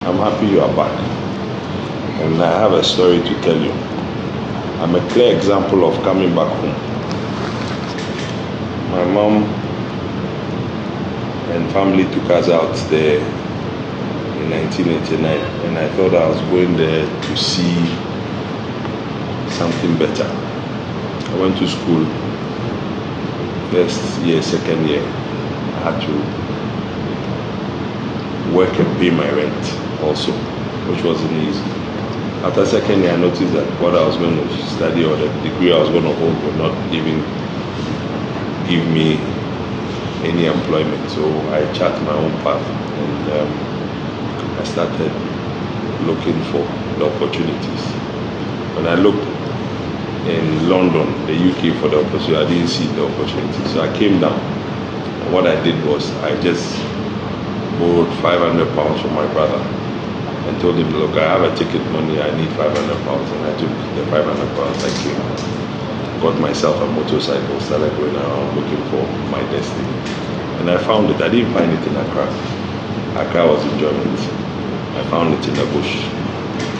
I'm happy you are back, and I have a story to tell you. I'm a clear example of coming back home. My mom and family took us out there in 1989, and I thought I was going there to see something better. I went to school, first year, second year. I had to work and pay my rent also, which wasn't easy. After second year, I noticed that what I was going to study or the degree I was going to hold would not even give me any employment. So I charted my own path, and I started looking for the opportunities. When I looked in London, the UK, for the opportunity, I didn't see the opportunity. So I came down. And what I did was I just borrowed £500 from my brother and told him, look, I have a ticket money, I need £500. And I took the £500, I came, got myself a motorcycle, started going around looking for my destiny. And I found it. I didn't find it in Accra. Accra was enjoyment. I found it in the bush.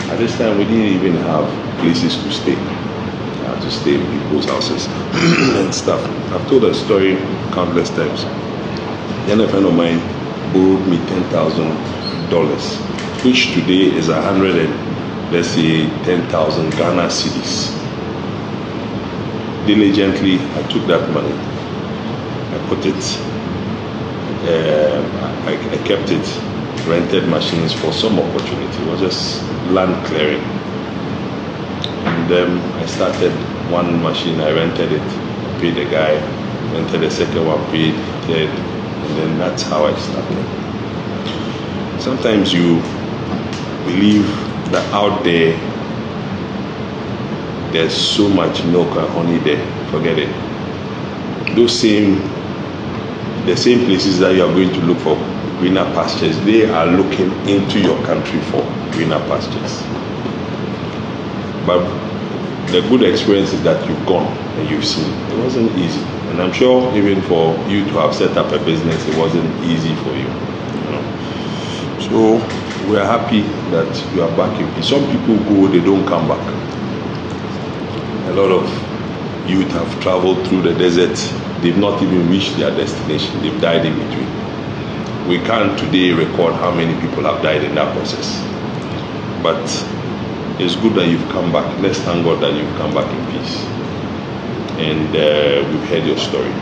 At this time, we didn't even have places to stay. I had to stay in people's houses and stuff. I've told a story countless times. Then a friend of mine borrowed me $10,000, which today is 10,000 Ghana cedis. Diligently, I took that money. I put it, I kept it, rented machines for some opportunity. It was just land clearing. And I started one machine, I rented it, paid the guy, rented the second one, paid third, and then that's how I started. Sometimes you believe that out there there's so much milk and honey there. Forget it. The same places that you are going to look for greener pastures, they are looking into your country for greener pastures. But the good experience is that you've gone and you've seen. It wasn't easy. And I'm sure even for you to have set up a business, it wasn't easy for you. So we are happy that you are back in peace. Some people go, they don't come back. A lot of youth have traveled through the desert. They've not even reached their destination. They've died in between. We can't today record how many people have died in that process. But it's good that you've come back. Let's thank God that you've come back in peace. And we've heard your story.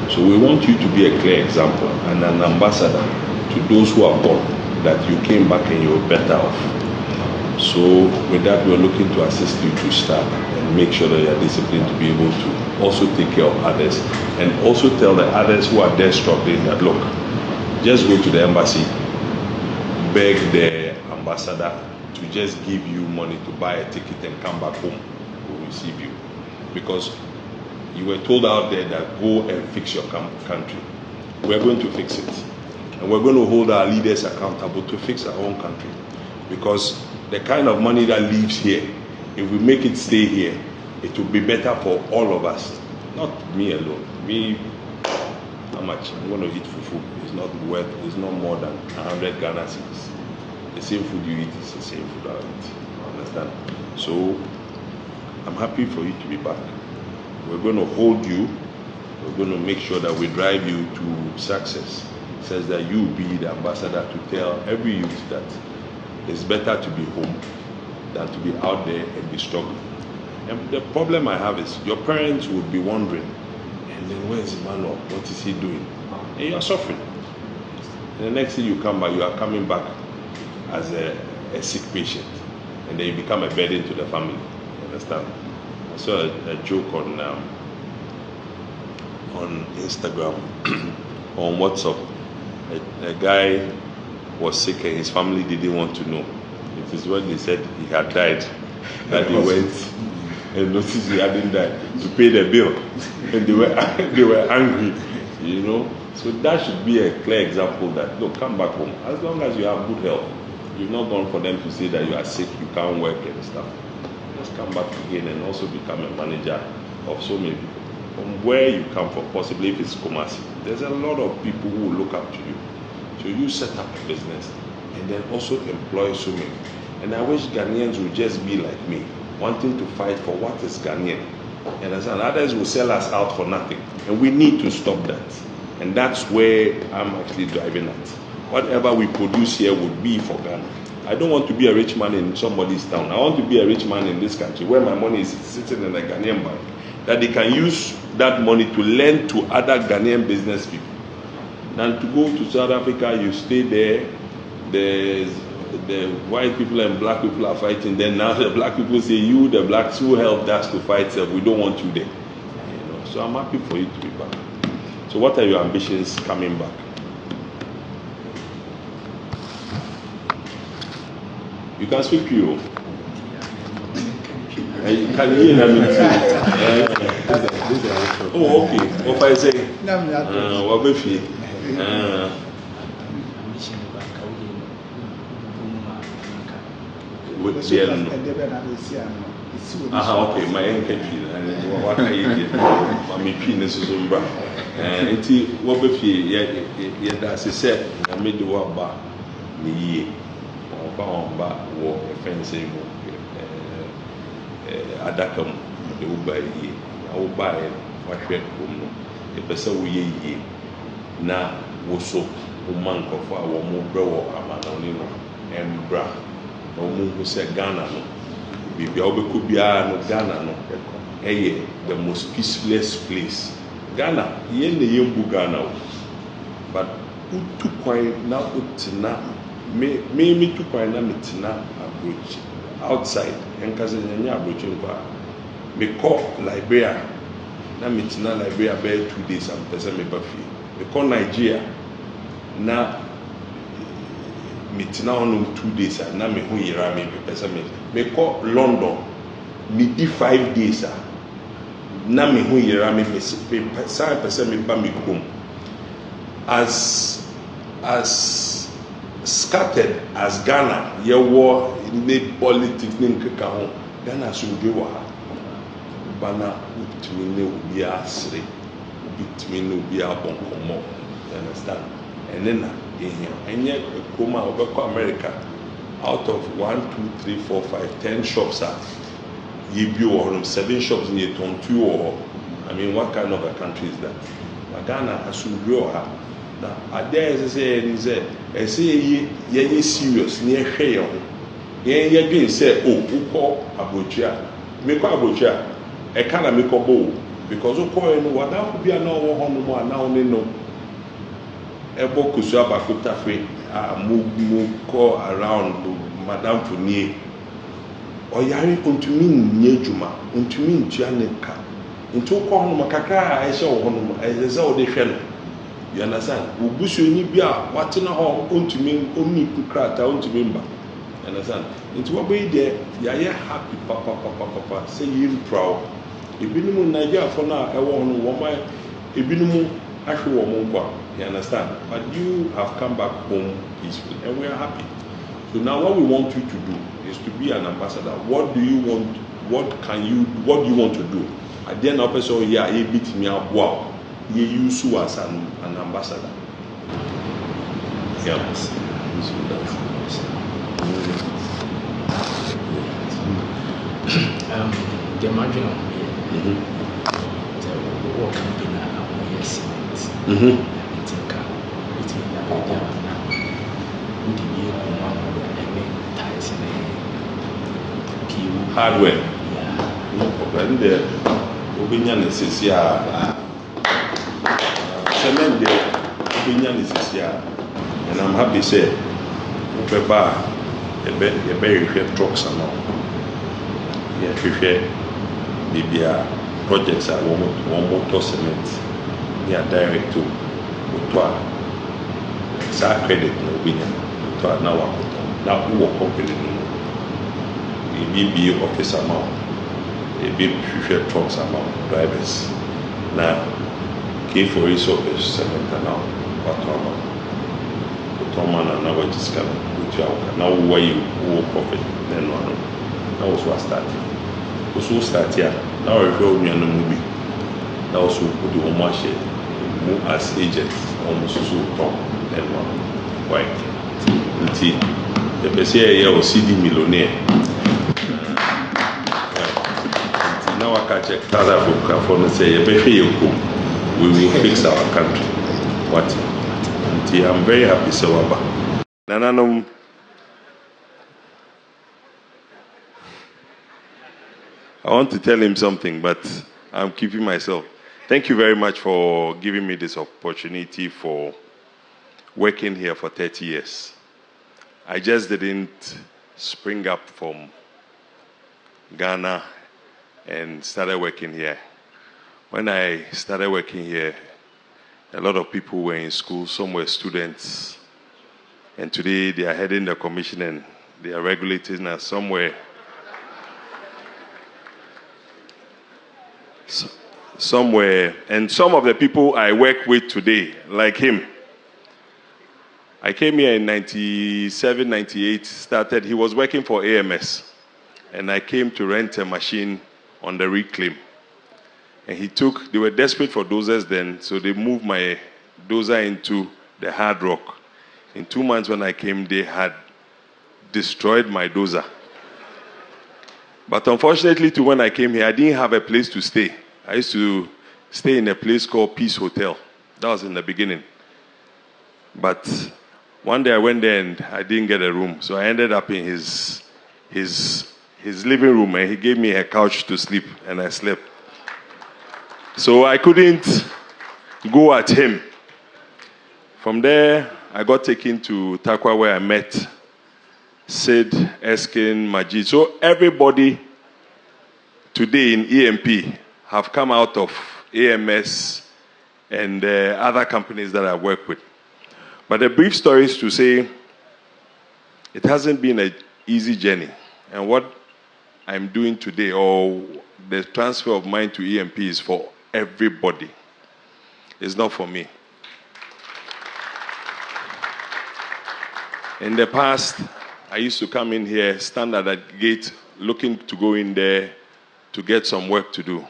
So we want you to be a clear example and an ambassador to those who have gone, that you came back and you were better off. So with that, we're looking to assist you to start and make sure that you're disciplined to be able to also take care of others, and also tell the others who are there struggling that, look, just go to the embassy, beg the ambassador to just give you money to buy a ticket and come back home. We'll receive you. Because you were told out there that go and fix your country. We're going to fix it. And we're going to hold our leaders accountable to fix our own country. Because the kind of money that lives here, if we make it stay here, it will be better for all of us. Not me alone. Me, how much? I'm going to eat fufu. It's not more than 100 Ghana cedis. The same food you eat is the same food I eat. Understand? So I'm happy for you to be back. We're going to hold you. We're going to make sure that we drive you to success. It says that you be the ambassador to tell every youth that it's better to be home than to be out there and be struggling. And the problem I have is your parents would be wondering, and then where's Emmanuel? What is he doing? And you are suffering. And the next thing you come back, you are coming back as a sick patient, and then you become a burden to the family. You understand? I saw a joke on Instagram, on WhatsApp. A guy was sick and his family didn't want to know. It is when they said he had died that they went and noticed he hadn't died to pay the bill, and they were angry, you know. So that should be a clear example that, look, come back home. As long as you have good health, you've not gone for them to say that you are sick, you can't work and stuff. Just come back again and also become a manager of so many people. From where you come from, possibly if it's Kumasi, there's a lot of people who will look up to you. So you set up a business and then also employ so many. And I wish Ghanaians would just be like me, wanting to fight for what is Ghanaian. And others will sell us out for nothing. And we need to stop that. And that's where I'm actually driving at. Whatever we produce here would be for Ghana. I don't want to be a rich man in somebody's town. I want to be a rich man in this country where my money is sitting in a Ghanaian bank, that they can use that money to lend to other Ghanaian business people. Than to go to South Africa, you stay there, the white people and black people are fighting. Then now the black people say, you, the blacks who helped us to fight, we don't want you there. So I'm happy for you to be back. So what are your ambitions coming back? You can speak to you. Can you hear me? Oh, okay. What I say? What if you? Okay, my country. What I eat, my penis is over. And what if you, that's a set, I made the work back. Ba wo fence mu adakam de wo ba yi wo ba e wa hwe kom no e pese wo ye yi na wo so wo mankofo a wo mo bre wo amanoni no embra na wo mu se Ghana no bibia wo be ko bia no Ghana no eye the most peacefulest place. Ghana ye ne yembu Ghana but utu kwai na utina me to find a metina approach outside and Kazanya approach me call Liberia na metina Liberia bear 2 days and person me buffy me call Nigeria na metina on 2 days and na me who yira me person me call London me di 5 days na me who yira me person me ba me home as scattered as Ghana, your war in politics in Kakao, Ghana should be war. Bana between no be a sri, between no be a bonkomo, you understand? And then in here, and yet Kuma over America, out of 1, 2, 3, 4, 5, 10 shops are you or 7 shops in your town 2 or I mean, what kind of a country is that? But Ghana should be war. Now, I dare say, I say, ye serious, near Hayon. Ye again say, oh, who call Abuja? Make Abuja, a kind of make a bow. Because of course, what that would be a no one more now, no. Ebo Kusaba Kutafe, move call around Madame Fournier. Or Yari Untumin Yejuma, Untumin Janeka. Into Corn Macacra, I saw one as all the shell. You understand? Ubusu ni bia watina ho ontumi omni kukrata ontumi mba. You understand? Into what way there ya happy papa say you proud. Ebinumu Nigeria for now e wo no wo mai ebinumu ahwe wo mo kwa. You understand? But you have come back home peacefully and we are happy. So now what we want you to do is to be an ambassador. What do you want? What do you want to do? At the end of the day, yeah, you beat me up. Wow. You use you as an ambassador. Yes. The margin of the work company yes. Hardware. No problem there. Opinion is cement there, opinion is here, and I'm happy to say, Upeba, a very trucks and all. Yeah, maybe projects are one motor cement, yeah, direct to Utwa. It's our credit, no opinion. Utwa now who are company, a BB office amount, a big trucks amount, drivers. Now, for resources, cement now, what and now what is coming with your now where you profit, then one. That was what started. Also start here. Now I feel me on the movie. Now also put the home move as agents, almost so top, then one. White. Nti, the say a CD millionaire. Now I can check South Africa for the say, we will fix our country. What? Nti, I'm very happy, Sawaba. Nananum. I want to tell him something, but I'm keeping myself. Thank you very much for giving me this opportunity for working here for 30 years. I just didn't spring up from Ghana and started working here. When I started working here, a lot of people were in school, some were students, and today they are heading the commission and they are regulating us somewhere. Somewhere, and some of the people I work with today, like him. I came here in 97, 98, started, he was working for AMS, and I came to rent a machine on the reclaim. And they were desperate for dozers then, so they moved my dozer into the hard rock. In 2 months when I came, they had destroyed my dozer. But unfortunately, when I came here, I didn't have a place to stay. I used to stay in a place called Peace Hotel. That was in the beginning. But one day I went there and I didn't get a room. So I ended up in his living room, and he gave me a couch to sleep, and I slept. So I couldn't go at him. From there, I got taken to Takwa, where I met Sid, Eskin, Majid. So everybody today in EMP have come out of AMS and other companies that I work with. But the brief story is to say it hasn't been an easy journey. And what I'm doing today, or the transfer of mine to EMP, is for everybody. It's not for me. In the past, I used to come in here, stand at that gate, looking to go in there to get some work to do.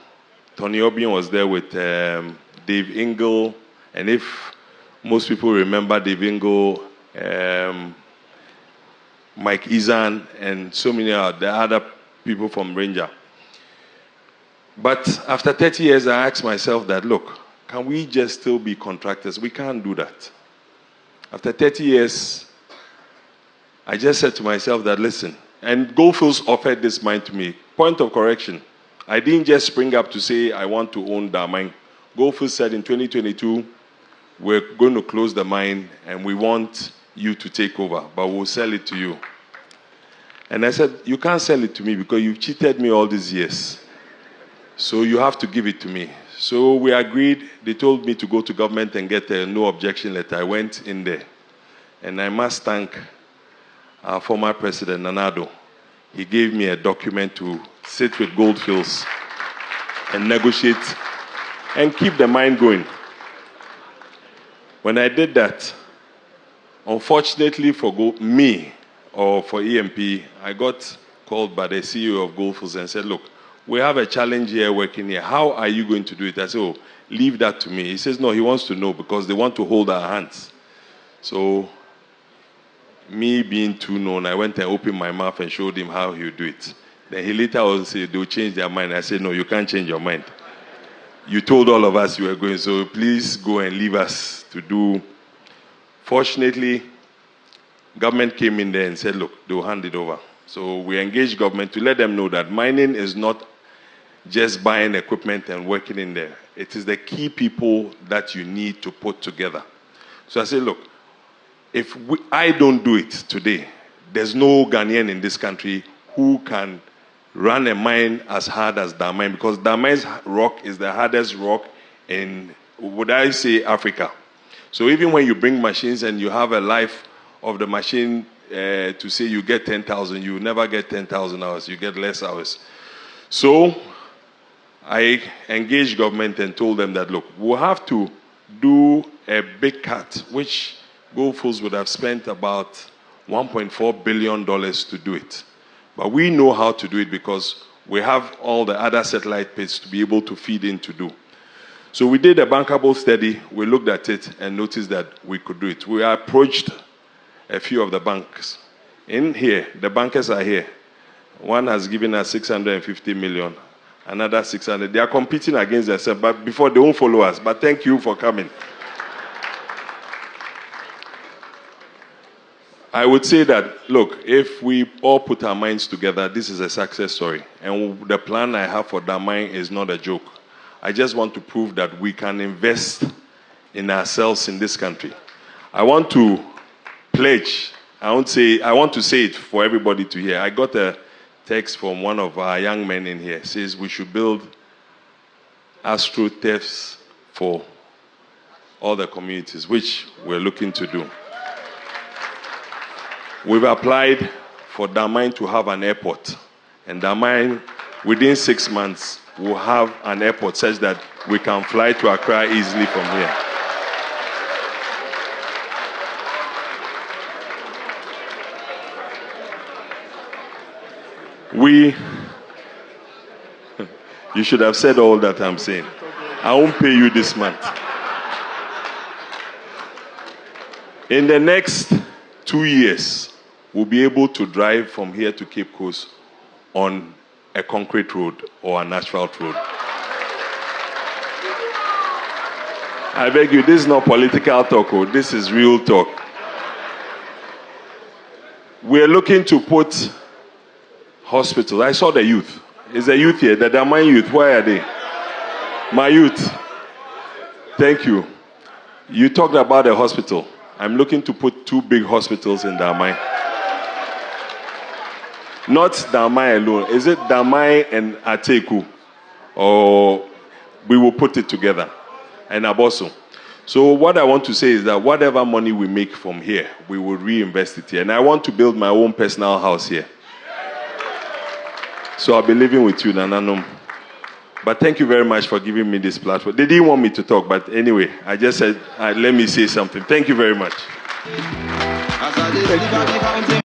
Tony Obion was there with Dave Ingle, and if most people remember Dave Ingle, Mike Izan, and so many of the other people from Ranger. But after 30 years, I asked myself that, look, can we just still be contractors? We can't do that. After 30 years, I just said to myself that, listen, and Goldfields offered this mine to me. Point of correction, I didn't just spring up to say I want to own that mine. Goldfields said in 2022, we're going to close the mine and we want you to take over, but we'll sell it to you. And I said, you can't sell it to me because you've cheated me all these years. So you have to give it to me. So we agreed. They told me to go to government and get a no objection letter. I went in there. And I must thank our former president, Nanado. He gave me a document to sit with Goldfields and negotiate and keep the mine going. When I did that, unfortunately for me or for EMP, I got called by the CEO of Goldfields and said, look, we have a challenge here working here. How are you going to do it? I said, oh, leave that to me. He says, no, he wants to know because they want to hold our hands. So, me being too known, I went and opened my mouth and showed him how he would do it. Then he later also said, they'll change their mind. I said, no, you can't change your mind. You told all of us you were going, so please go and leave us to do. Fortunately, government came in there and said, look, they'll hand it over. So we engaged government to let them know that mining is not just buying equipment and working in there. It is the key people that you need to put together. So I said, look, if I don't do it today, there's no Ghanaian in this country who can run a mine as hard as that mine, because that mine's rock is the hardest rock in, would I say, Africa. So even when you bring machines and you have a life of the machine to say you get 10,000, you never get 10,000 hours, you get less hours. So I engaged government and told them that, look, we'll have to do a big cut, which Goldfields would have spent about $1.4 billion to do it. But we know how to do it because we have all the other satellite pits to be able to feed in to do. So we did a bankable study, we looked at it and noticed that we could do it. We approached a few of the banks. In here, the bankers are here. One has given us 650 million, another 600. They are competing against themselves, but before they won't follow us. But thank you for coming. I would say that, look, if we all put our minds together, this is a success story. And the plan I have for Damai is not a joke. I just want to prove that we can invest in ourselves in this country. I want to pledge. I want to say it for everybody to hear. I got a text from one of our young men in here. It says we should build astroturfs for all the communities, which we're looking to do. We've applied for Damai to have an airport. And Damai, within 6 months, will have an airport such that we can fly to Accra easily from here. You should have said all that I'm saying. I won't pay you this month. In the next 2 years, we'll be able to drive from here to Cape Coast on a concrete road or an asphalt road. I beg you, this is not political talk, this is real talk. We're looking to put hospitals. I saw the youth. Is the youth here? The Damai youth, where are they? My youth. Thank you. You talked about a hospital. I'm looking to put 2 big hospitals in Damai. Not Damai alone. Is it Damai and Ateku? Or we will put it together. And Aboso. So what I want to say is that whatever money we make from here, we will reinvest it here. And I want to build my own personal house here. So I'll be living with you, Nananum. But thank you very much for giving me this platform. They didn't want me to talk, but anyway, I just said, let me say something. Thank you very much. Thank you.